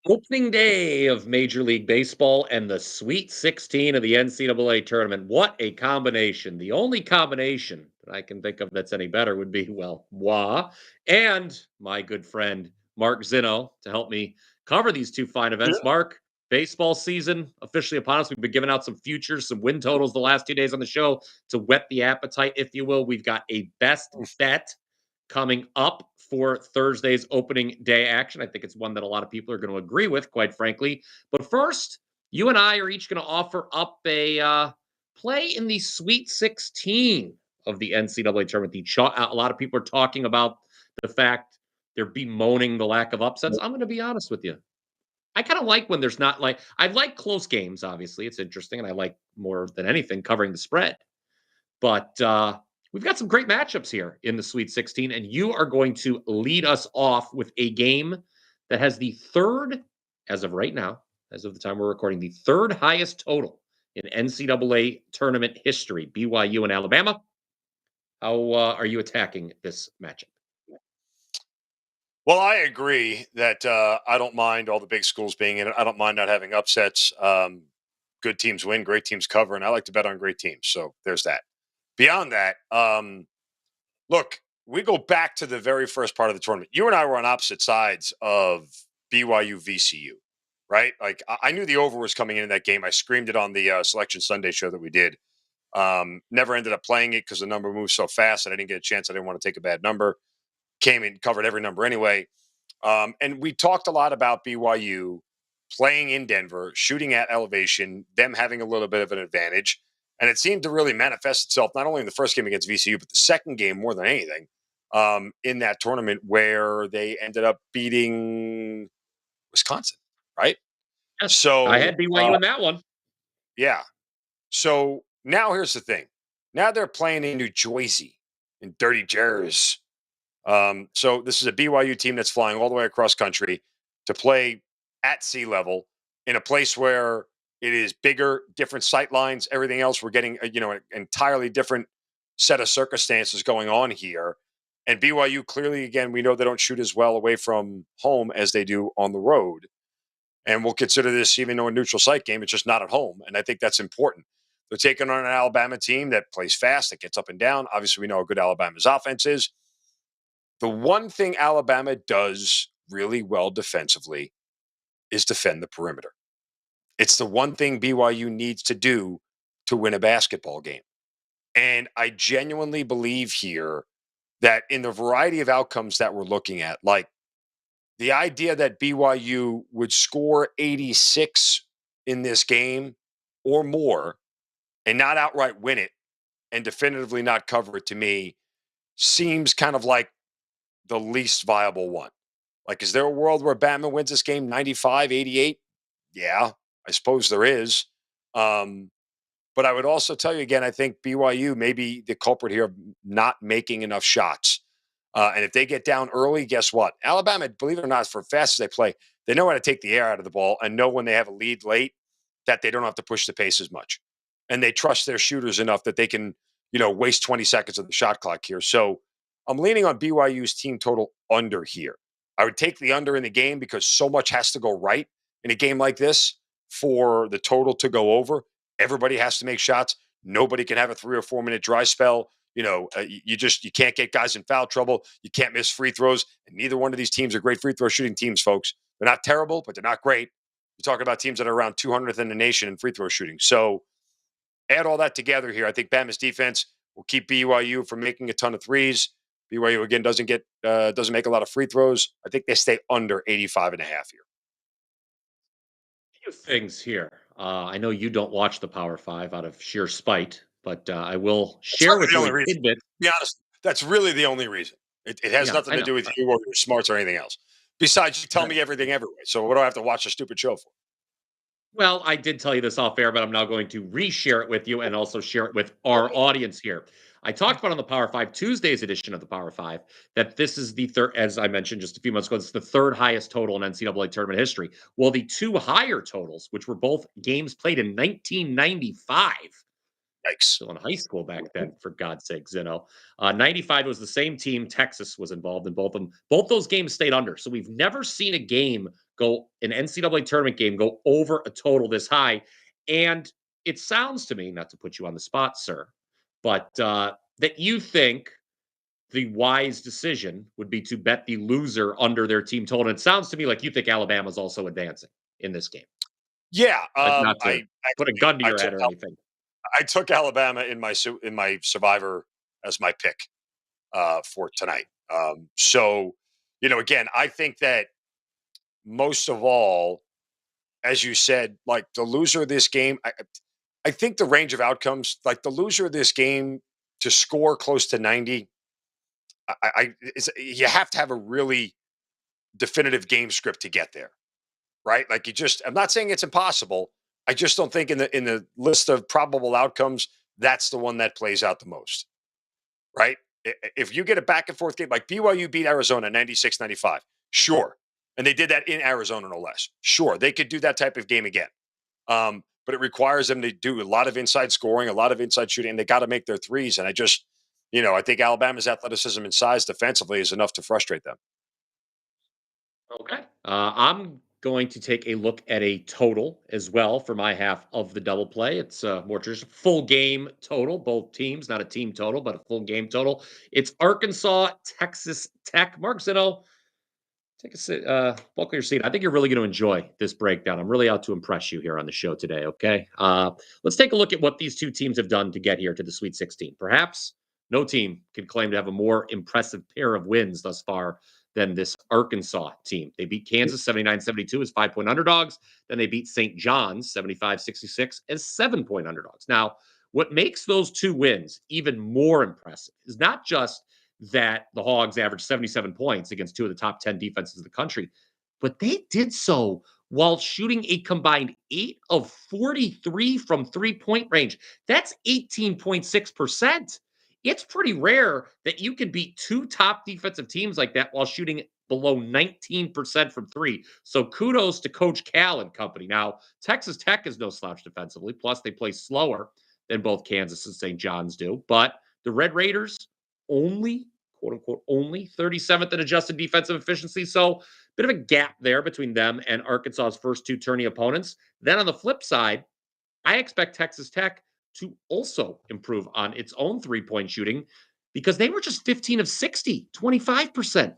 Opening day of Major League Baseball and the Sweet 16 of the NCAA tournament. What a combination. The only combination that I can think of that's any better would be, well, and my good friend Mark Zinno to help me cover these two fine events. Yeah. Mark, baseball season officially upon us. We've been giving out some futures, some win totals the last 2 days on the show to whet the appetite, if you will. We've got a best bet coming up for Thursday's opening day action. I think it's one that a lot of people are going to agree with, quite frankly. But first, you and I are each going to offer up a play in the Sweet 16 of the NCAA tournament. A lot of people are talking about the fact they're bemoaning the lack of upsets. I'm going to be honest with you. I kind of like when there's not like, I like close games, obviously. It's interesting. And I like more than anything covering the spread. But we've got some great matchups here in the Sweet 16, and you are going to lead us off with a game that has the third, as of right now, as of the time we're recording, the third highest total in NCAA tournament history, BYU and Alabama. How are you attacking this matchup? Well, I agree that I don't mind all the big schools being in it. I don't mind not having upsets. Good teams win, great teams cover, and I like to bet on great teams. So there's that. Beyond that, look, we go back to the very first part of the tournament. You and I were on opposite sides of BYU VCU, right? Like I knew the over was coming in that game. I screamed it on the Selection Sunday show that we did. Never ended up playing it because the number moved so fast and I didn't get a chance. I didn't want to take a bad number. Came in, covered every number anyway. And we talked a lot about BYU playing in Denver, shooting at elevation, them having a little bit of an advantage. And it seemed to really manifest itself not only in the first game against VCU, but the second game more than anything in that tournament where they ended up beating Wisconsin, right? Yes, I So, had BYU in that one. yeah. So now here's the thing. Now they're playing in New Jersey, in Dirty Jersey. So this is a BYU team that's flying all the way across country to play at sea level in a place where it is bigger, different sight lines, everything else. We're getting an entirely different set of circumstances going on here. And BYU clearly, again, we know they don't shoot as well away from home as they do on the road. And we'll consider this even though a neutral site game, it's just not at home. And I think that's important. They're taking on an Alabama team that plays fast, that gets up and down. Obviously, we know how good Alabama's offense is. The one thing Alabama does really well defensively is defend the perimeter. It's the one thing BYU needs to do to win a basketball game. And I genuinely believe here that in the variety of outcomes that we're looking at, like the idea that BYU would score 86 in this game or more and not outright win it and definitively not cover it to me seems kind of like the least viable one. Like, is there a world where Bama wins this game 95, 88? Yeah, I suppose there is. Um, but I would also tell you again, I think BYU may be the culprit here of not making enough shots. And if they get down early, guess what? Alabama, believe it or not, for fast as they play, they know how to take the air out of the ball and know when they have a lead late that they don't have to push the pace as much. And they trust their shooters enough that they can, waste 20 seconds of the shot clock here. So I'm leaning on BYU's team total under here. I would take the under in the game because so much has to go right in a game like this for the total to go over. Everybody has to make shots. Nobody can have a 3 or 4 minute dry spell. You can't get guys in foul trouble. You can't miss free throws. And neither one of these teams are great free throw shooting teams, folks. They're not terrible, but they're not great. You're talking about teams that are around 200th in the nation in free throw shooting. So add all that together here. I think Bama's defense will keep BYU from making a ton of threes. BYU again doesn't make a lot of free throws. I think they stay under 85 and a half here. Few things here. I know you don't watch the Power Five out of sheer spite, but I will That's share really with the you only a reason. tidbit. To be honest, that's really the only reason. It has Yeah, nothing I to know. do with you or your smarts or anything else. Besides, you tell me everything everywhere. So what do I have to watch a stupid show for? Well, I did tell you this off air, but I'm now going to reshare it with you and also share it with our audience here. I talked about on the Power Five Tuesdays edition of the Power Five that this is the third, as I mentioned just a few months ago, it's the third highest total in NCAA tournament history. Well, the two higher totals, which were both games played in 1995, Yikes. still in high school back then, for God's sake, Zinno. 95 was the same team. Texas was involved in both of them. Both those games stayed under. So we've never seen a game go an NCAA tournament game go over a total this high. And it sounds to me, not to put you on the spot, sir, but that you think the wise decision would be to bet the loser under their team total. And it sounds to me like you think Alabama's also advancing in this game. Yeah, Not to I put a actually gun to your head or anything. I took Alabama in my Survivor as my pick for tonight. So again, I think that most of all, as you said, like the loser of this game, I think the range of outcomes, like the loser of this game to score close to 90, you have to have a really definitive game script to get there, right? Like I'm not saying it's impossible. I just don't think in the list of probable outcomes, that's the one that plays out the most, right? If you get a back and forth game, like BYU beat Arizona 96-95, sure. And they did that in Arizona, no less. Sure, they could do that type of game again. But it requires them to do a lot of inside scoring, a lot of inside shooting, and they got to make their threes. And I think Alabama's athleticism and size defensively is enough to frustrate them. Okay. I'm going to take a look at a total as well for my half of the double play. It's more just full game total, both teams, not a team total, but a full game total. It's Arkansas, Texas Tech. Mark Zinno, take a sit, buckle your seat. I think you're really going to enjoy this breakdown. I'm really out to impress you here on the show today. Okay. Let's take a look at what these two teams have done to get here to the Sweet 16. Perhaps no team can claim to have a more impressive pair of wins thus far than this Arkansas team. They beat Kansas 79-72 as 5-point underdogs. Then they beat St. John's 75-66 as 7-point underdogs. Now, what makes those two wins even more impressive is not just that the Hogs averaged 77 points against two of the top 10 defenses in the country, but they did so while shooting a combined 8 of 43 from 3-point range. That's 18.6%. It's pretty rare that you can beat two top defensive teams like that while shooting below 19% from three. So kudos to Coach Cal and company. Now, Texas Tech is no slouch defensively. Plus, they play slower than both Kansas and St. John's do. But the Red Raiders only, quote unquote, only 37th in adjusted defensive efficiency. So, bit of a gap there between them and Arkansas's first two tourney opponents. Then on the flip side, I expect Texas Tech to also improve on its own 3-point shooting because they were just 15 of 60, 25%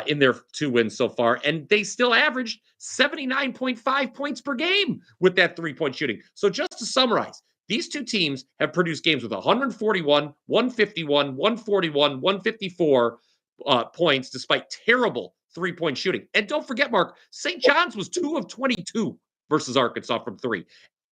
in their two wins so far. And they still averaged 79.5 points per game with that 3-point shooting. So just to summarize, these two teams have produced games with 141, 151, 141, 154 points despite terrible 3-point shooting. And don't forget, Mark, St. John's was 2 of 22 versus Arkansas from three.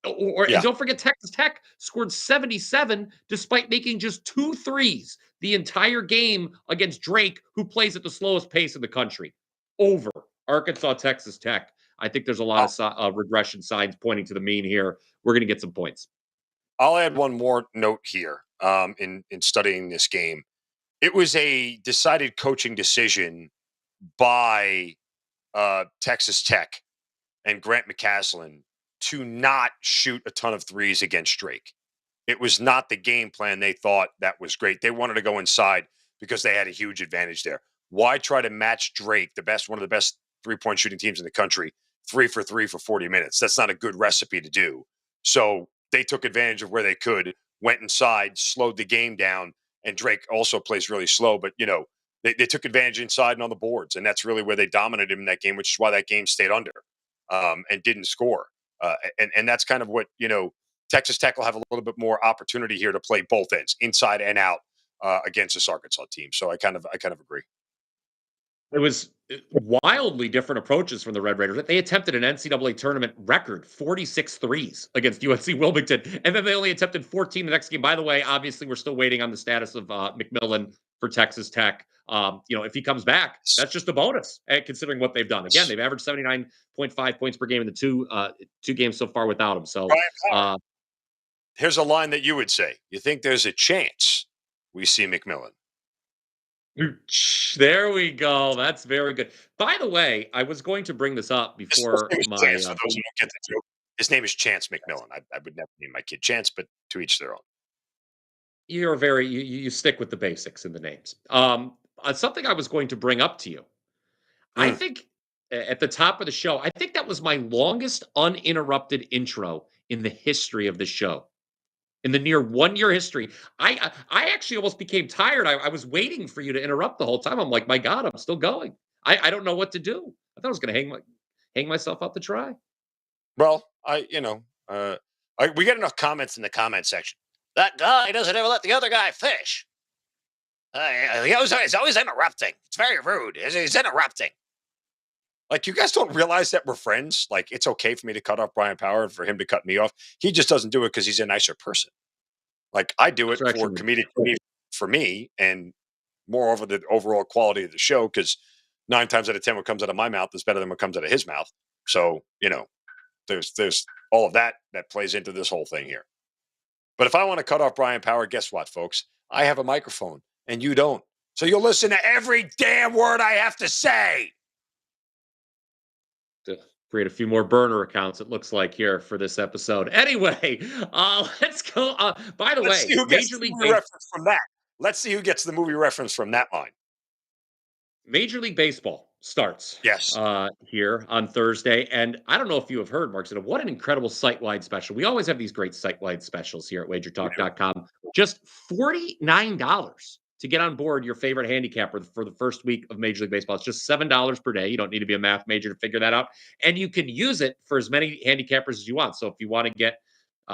And Yeah. don't forget, Texas Tech scored 77 despite making just 2 threes the entire game against Drake, who plays at the slowest pace in the country. Over Arkansas, Texas Tech. I think there's a lot of regression signs pointing to the mean here. We're going to get some points. I'll add one more note here in studying this game. It was a decided coaching decision by Texas Tech and Grant McCaslin to not shoot a ton of threes against Drake. It was not the game plan. They thought that was great. They wanted to go inside because they had a huge advantage there. Why try to match Drake, one of the best 3-point shooting teams in the country, 3 for 3 for 40 minutes? That's not a good recipe to do. So they took advantage of where they could, went inside, slowed the game down, and Drake also plays really slow. But they took advantage inside and on the boards, and that's really where they dominated him in that game, which is why that game stayed under and didn't score. And that's kind of what Texas Tech will have a little bit more opportunity here to play both ends, inside and out, against this Arkansas team. So I kind of agree. It was wildly different approaches from the Red Raiders. They attempted an NCAA tournament record 46 threes against UNC Wilmington, and then they only attempted 14 the next game. By the way, obviously, we're still waiting on the status of McMillan for Texas Tech. If he comes back, that's just a bonus, considering what they've done. Again, they've averaged 79.5 points per game in the two games so far without him. So, here's a line that you would say: you think there's a chance we see McMillan? There we go. That's very good. By the way, I was going to bring this up before my. Chance, for those who don't get the joke, his name is Chance McMillan. I would never name my kid Chance, but to each their own. You're very you stick with the basics in the names. Something I was going to bring up to you. I Mm. think at the top of the show. I think that was my longest uninterrupted intro in the history of the show. In the near 1-year history, I actually almost became tired. I was waiting for you to interrupt the whole time. I'm like, my God, I'm still going. I don't know what to do. I thought I was going to hang myself out to try. Well, we get enough comments in the comment section. That guy doesn't ever let the other guy fish. He's always interrupting. It's very rude. He's interrupting. Like, you guys don't realize that we're friends. Like, it's okay for me to cut off Brian Power and for him to cut me off. He just doesn't do it because he's a nicer person. Like, I do it for comedic relief for me and moreover the overall quality of the show, because 9 times out of 10 what comes out of my mouth is better than what comes out of his mouth. So, there's all of that plays into this whole thing here. But if I want to cut off Brian Power, guess what, folks? I have a microphone and you don't. So you'll listen to every damn word I have to say. To create a few more burner accounts, it looks like, here for this episode. Anyway, let's go. By the way, see who gets the movie reference from that. Let's see who gets the movie reference from that line. Major League Baseball starts here on Thursday. And I don't know if you have heard, Mark, what an incredible site-wide special. We always have these great site-wide specials here at WagerTalk.com. Just $49 to get on board your favorite handicapper for the first week of Major League Baseball. It's just $7 per day. You don't need to be a math major to figure that out. And you can use it for as many handicappers as you want. So if you want to get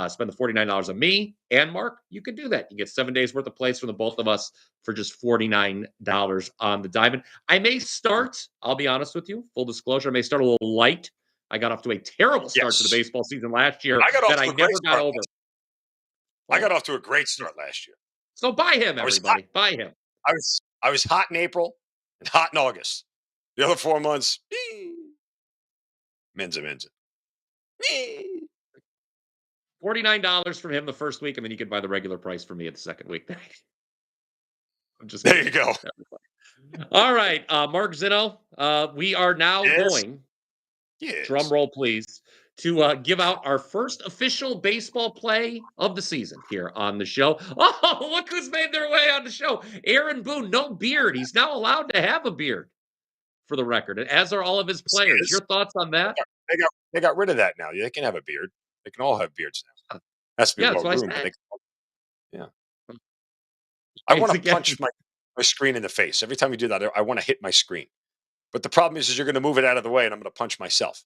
spend the $49 on me and Mark, you can do that. You get 7 days worth of plays from the both of us for just $49 on the diamond. I may start, I'll be honest with you, full disclosure, I may start a little light. I got off to a terrible start to the baseball season last year that I never got over. I got off to a great start last year. So buy him, everybody. Buy him. I was hot in April and hot in August. The other 4 months, Menza. $49 from him the first week, and then you can buy the regular price for me at the second week. I'm just there you go. All right, Mark Zinno, we are now going, drum roll please, to give out our first official baseball play of the season here on the show. Oh, look who's made their way on the show. Aaron Boone, no beard. He's now allowed to have a beard, for the record, and as are all of his players. Your thoughts on that? They got rid of that now. They can have a beard. They can all have beards now. That's be more room. I want to punch my screen in the face. Every time you do that, I want to hit my screen. But the problem is you're going to move it out of the way, and I'm going to punch myself.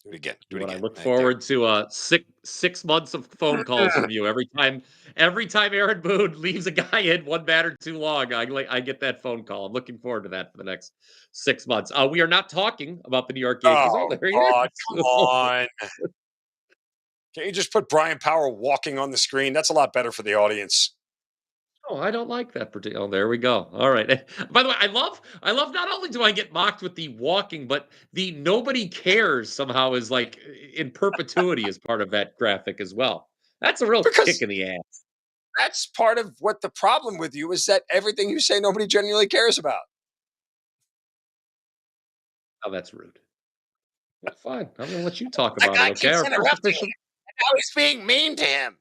Do it again. I look forward to 6 months of phone calls from you every time Aaron Boone leaves a guy in one batter too long. I get that phone call. I'm looking forward to that for the next 6 months. We are not talking about the New York Yankees. Oh, there he is. Come on. Can't you just put Brian Power walking on the screen? That's a lot better for the audience. Oh, I don't like that particular. Oh, there we go. All right. By the way, I love not only do I get mocked with the walking, but the nobody cares somehow is like in perpetuity as part of that graphic as well. That's a real kick in the ass. That's part of what the problem with you is, that everything you say nobody genuinely cares about. Oh, that's rude. Well, fine. I'm going to let you talk about it, okay? Now he's being mean to him.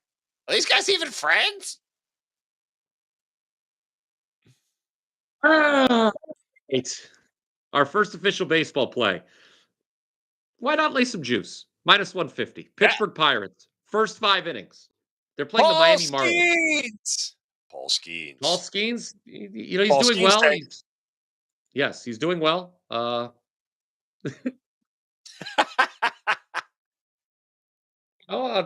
Are these guys even friends? It's our first official baseball play. Why not lay some juice? -150. Pittsburgh Pirates. First 5 innings. They're playing the Miami Marlins. Paul Skeens. Paul Skeens, he's doing well. Yes, he's doing well.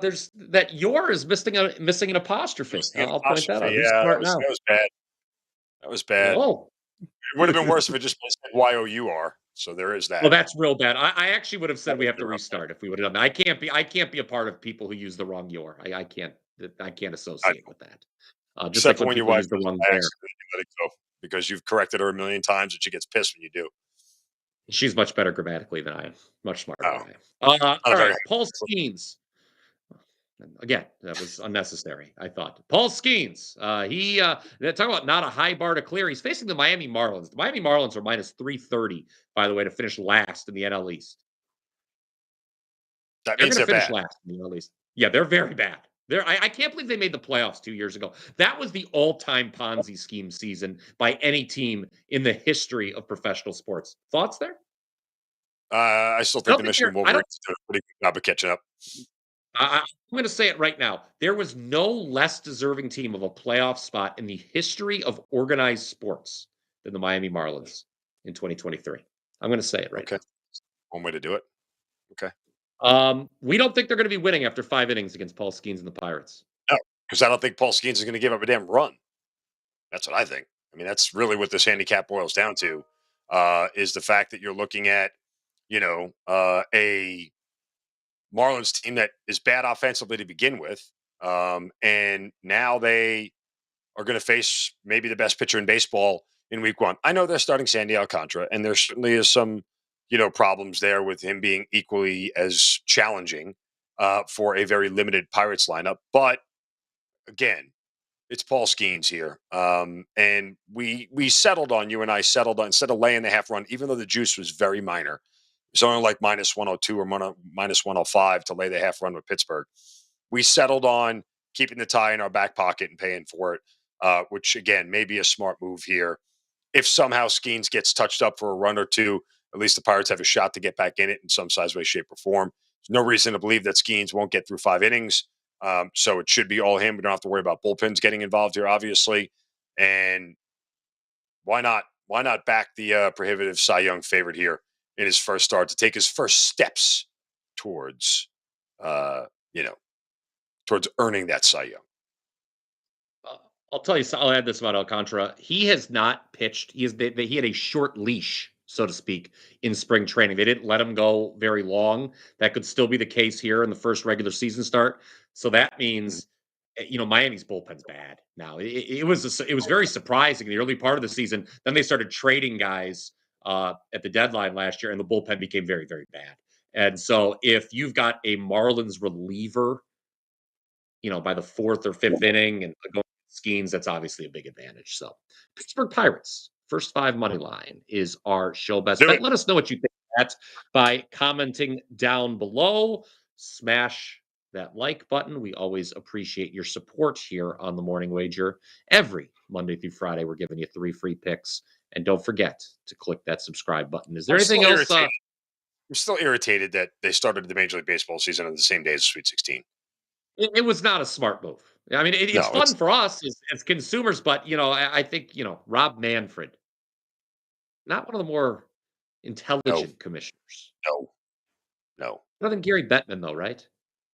There's that your is missing an apostrophe. I'll point that out. Yeah, that was bad. That was bad. Oh. It would have been worse if it just said Y-O-U-R. So there is that. Well, that's real bad. I actually would have said we have to restart if we would have done that. I can't be a part of people who use the wrong your. I can't associate with that. Just except like when your wife use the wrong let it go, because you've corrected her a million times and she gets pissed when you do. She's much better grammatically than I am. Much smarter than I am. All right, Paul Skeens. Again, that was unnecessary, I thought. Paul Skeens, talk about not a high bar to clear. He's facing the Miami Marlins. The Miami Marlins are -330, by the way, to finish last in the NL East. That means they're finish bad. last in the NL East. Yeah, they're very bad. I can't believe they made the playoffs 2 years ago. That was the all-time Ponzi scheme season by any team in the history of professional sports. Thoughts there? I still I think don't the think Michigan there. I don't. Wolverines did a pretty good job of catching up. I'm going to say it right now. There was no less deserving team of a playoff spot in the history of organized sports than the Miami Marlins in 2023. I'm going to say it right Okay, one way to do it. Okay, now. We don't think they're going to be winning after 5 innings against Paul Skeens and the Pirates. no, because I don't think Paul Skeens is going to give up a damn run. That's what I think. I mean, that's really what this handicap boils down to, is the fact that you're looking at, a Marlins team that is bad offensively to begin with, and now they are going to face maybe the best pitcher in baseball in week one. I know they're starting Sandy Alcantara, and there certainly is some, problems there with him being equally as challenging for a very limited Pirates lineup. But again, it's Paul Skeens here, and we settled on you and I settled on instead of laying the half run, even though the juice was very minor. It's only like minus 102 or minus 105 to lay the half run with Pittsburgh. We settled on keeping the tie in our back pocket and paying for it, which again may be a smart move here. If somehow Skeens gets touched up for a run or two, at least the Pirates have a shot to get back in it in some size, way, shape, or form. There's no reason to believe that Skeens won't get through 5 innings. So it should be all him. We don't have to worry about bullpens getting involved here, obviously. And why not? Why not back the prohibitive Cy Young favorite here in his first start to take his first steps towards, uh, you know, towards earning that Cy Young. Uh, I'll tell you. I'll add this about Alcantara. He has not pitched. He had a short leash, so to speak, in spring training. They didn't let him go very long. That could still be the case here in the first regular season start. So that means, Miami's bullpen's bad now. It was very surprising in the early part of the season. Then they started trading guys at the deadline last year, and the bullpen became very, very bad. And so if you've got a Marlins reliever by the fourth or fifth inning and going Skeens, that's obviously a big advantage. So Pittsburgh Pirates, first five money line is our show best Do bet. it. Let us know what you think of that by commenting down below. Smash that like button. We always appreciate your support here on the Morning Wager. Every Monday through Friday, we're giving you 3 free picks. And don't forget to click that subscribe button. Is there I'm anything still else? irritated. I'm still irritated that they started the Major League Baseball season on the same day as Sweet 16. It was not a smart move. I mean, it's No, fun it's for us as consumers, but I think Rob Manfred, not one of the more no, intelligent commissioners. no, no. Better than Gary Bettman, though, right?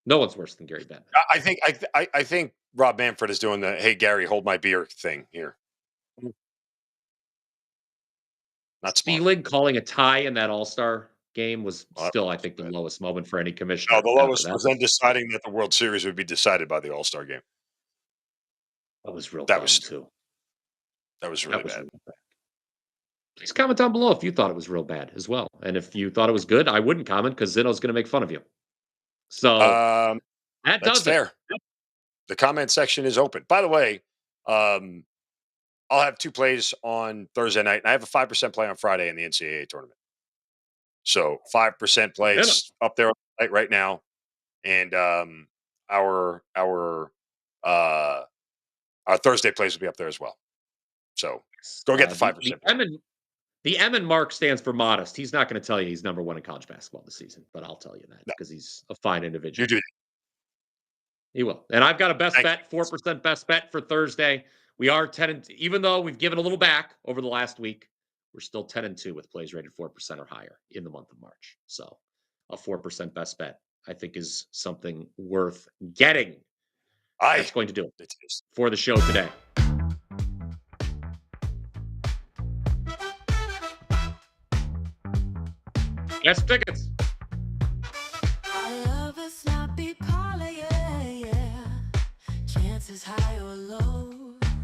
No one's worse than Gary Bettman. I think Rob Manfred is doing the "Hey Gary, hold my beer" thing here. Not smart. Stealing, calling a tie in that All-Star game was Well, still, I think, the lowest moment for any no, commissioner the ever. lowest was then deciding that the World Series would be decided by the All Star game. That was real That dumb was too. that was really That was bad. real bad. Please comment down below if you thought it was real bad as well, and if you thought it was good, I wouldn't comment because Zinno's going to make fun of you. So Um, that that's does it. fair. The comment section is open. By the way, um, I'll have 2 plays on Thursday night, and I have a 5% play on Friday in the NCAA tournament. So 5% play. Zinno. It's up there on the site right now, and our uh, our Thursday plays will be up there as well. So go get the The 5%. the M and Mark stands for modest. He's not going to tell you he's number one in college basketball this season, but I'll tell you that No, because he's a fine you individual. do. He will. And I've got a best Thank bet, 4% best bet for Thursday. We are 10 and even though we've given a little back over the last week, we're still 10-2 with plays rated 4% or higher in the month of March. So a 4% best bet, I think, is something worth getting. That's going to do it for the show today. Yes, tickets. I love a sloppy parlor, yeah, yeah. Chances high or low.